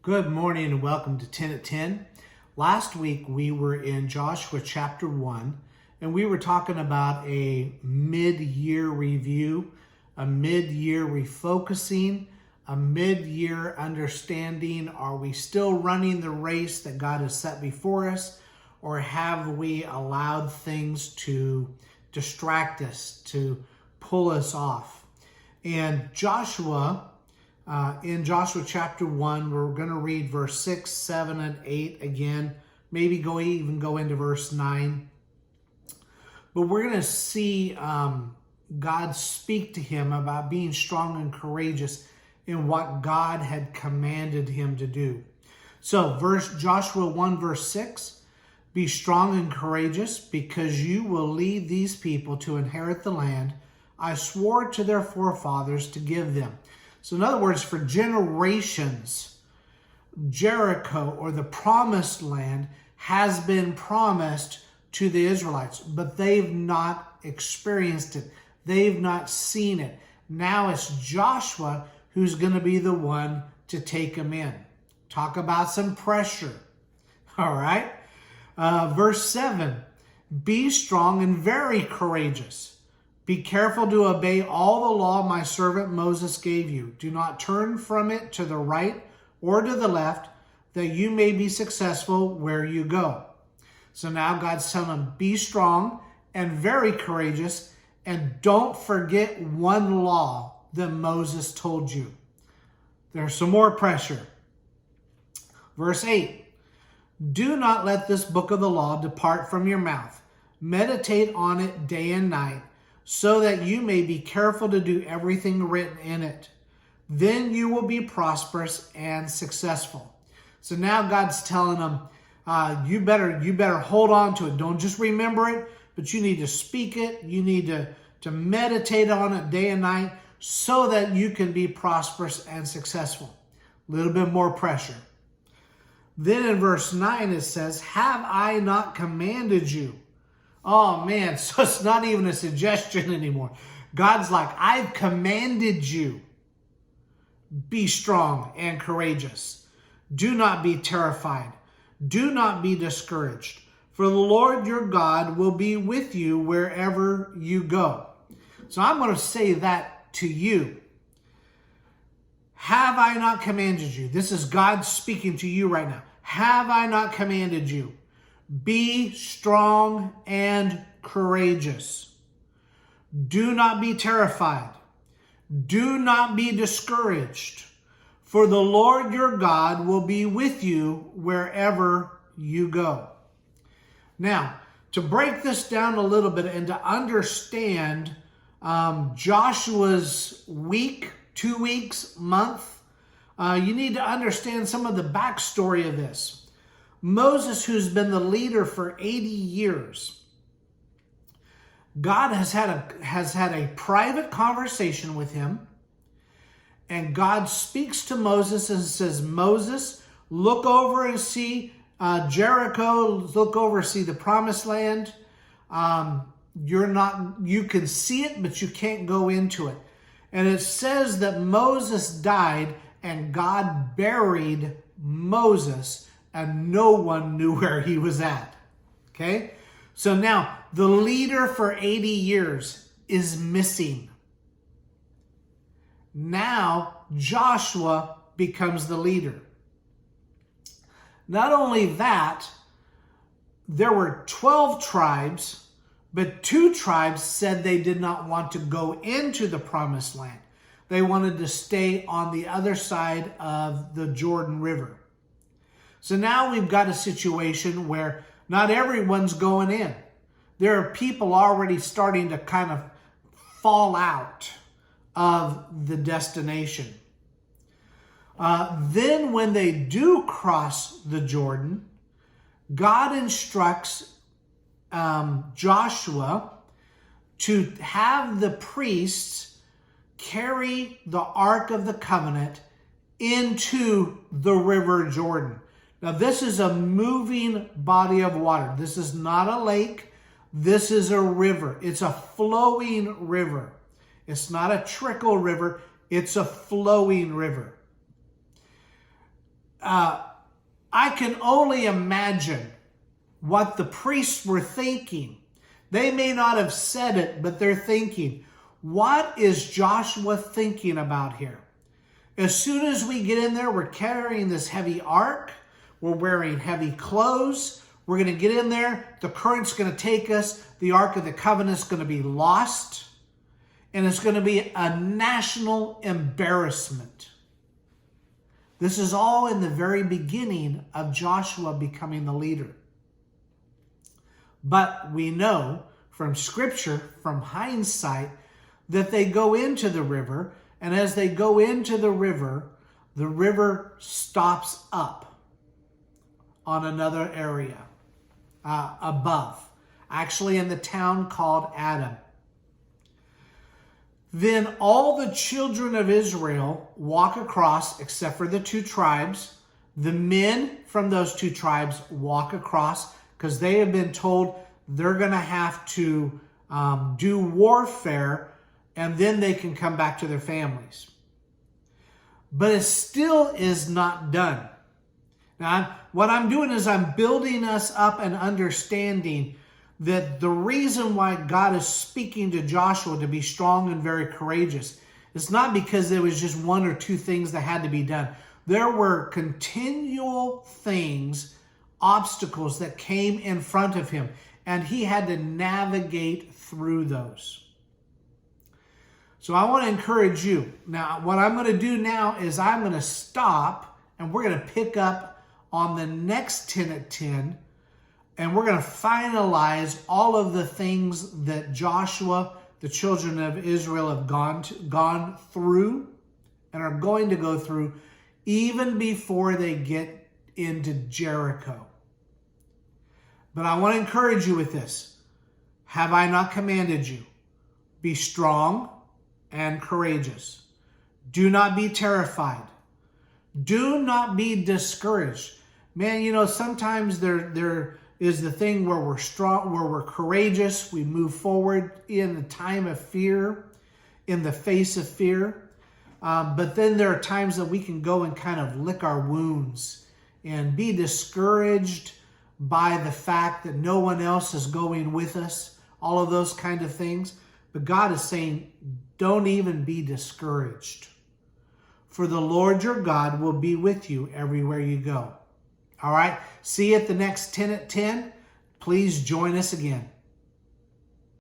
Good morning and welcome to 10 at 10. Last week we were in Joshua chapter 1 and we were talking about a mid-year review, a mid-year refocusing, a mid-year understanding. Are we still running the race that God has set before us, or have we allowed things to distract us, to pull us off? And in Joshua chapter 1, we're going to read verse 6, 7, and 8 again. Maybe even go into verse 9. But we're going to see God speak to him about being strong and courageous in what God had commanded him to do. So Joshua 1 verse 6, be strong and courageous, because you will lead these people to inherit the land I swore to their forefathers to give them. So in other words, for generations, Jericho, or the promised land, has been promised to the Israelites, but they've not experienced it. They've not seen it. Now it's Joshua who's going to be the one to take them in. Talk about some pressure. All right. Verse 7, be strong and very courageous. Be careful to obey all the law my servant Moses gave you. Do not turn from it to the right or to the left, that you may be successful where you go. So now God's telling them, be strong and very courageous, and don't forget one law that Moses told you. There's some more pressure. Verse 8, do not let this book of the law depart from your mouth. Meditate on it day and night, so that you may be careful to do everything written in it. Then you will be prosperous and successful. So now God's telling them, you better hold on to it. Don't just remember it, but you need to speak it. You need to meditate on it day and night, so that you can be prosperous and successful. A little bit more pressure. Then in verse 9 it says, have I not commanded you? Oh man, so it's not even a suggestion anymore. God's like, I've commanded you. Be strong and courageous. Do not be terrified. Do not be discouraged. For the Lord your God will be with you wherever you go. So I'm going to say that to you. Have I not commanded you? This is God speaking to you right now. Have I not commanded you? Be strong and courageous. Do not be terrified. Do not be discouraged. For the Lord your God will be with you wherever you go. Now, to break this down a little bit and to understand Joshua's week, 2 weeks, month, you need to understand some of the backstory of this. Moses, who's been the leader for 80 years, God has had a private conversation with him, and God speaks to Moses and says, Moses, look over and see Jericho, look over and see the promised land. You can see it, but you can't go into it. And it says that Moses died and God buried Moses, and no one knew where he was at. Okay? So now, the leader for 80 years is missing. Now, Joshua becomes the leader. Not only that, there were 12 tribes, but 2 tribes said they did not want to go into the promised land. They wanted to stay on the other side of the Jordan River. So now we've got a situation where not everyone's going in. There are people already starting to kind of fall out of the destination. Then when they do cross the Jordan, God instructs Joshua to have the priests carry the Ark of the Covenant into the River Jordan. Now, this is a moving body of water. This is not a lake. This is a river. It's a flowing river. It's not a trickle river. It's a flowing river. I can only imagine what the priests were thinking. They may not have said it, but they're thinking, what is Joshua thinking about here? As soon as we get in there, we're carrying this heavy ark. We're wearing heavy clothes. We're going to get in there. The current's going to take us. The Ark of the Covenant's going to be lost. And it's going to be a national embarrassment. This is all in the very beginning of Joshua becoming the leader. But we know from Scripture, from hindsight, that they go into the river. And as they go into the river stops up on another area above, actually in the town called Adam. Then all the children of Israel walk across, except for the 2 tribes. The men from those 2 tribes walk across because they have been told they're going to have to do warfare, and then they can come back to their families. But it still is not done. Now, what I'm doing is I'm building us up and understanding that the reason why God is speaking to Joshua to be strong and very courageous is not because there was just 1 or 2 things that had to be done. There were continual things, obstacles that came in front of him, and he had to navigate through those. So I want to encourage you. Now, what I'm going to do now is I'm going to stop, and we're going to pick up on the next 10 at 10, and we're going to finalize all of the things that Joshua, the children of Israel, have gone through and are going to go through even before they get into Jericho. But I want to encourage you with this. Have I not commanded you? Be strong and courageous. Do not be terrified. Do not be discouraged. Man, sometimes there is the thing where we're strong, where we're courageous. We move forward in the time of fear, in the face of fear. But then there are times that we can go and kind of lick our wounds and be discouraged by the fact that no one else is going with us, all of those kind of things. But God is saying, don't even be discouraged. For the Lord your God will be with you everywhere you go. All right. See you at the next 10 at 10. Please join us again.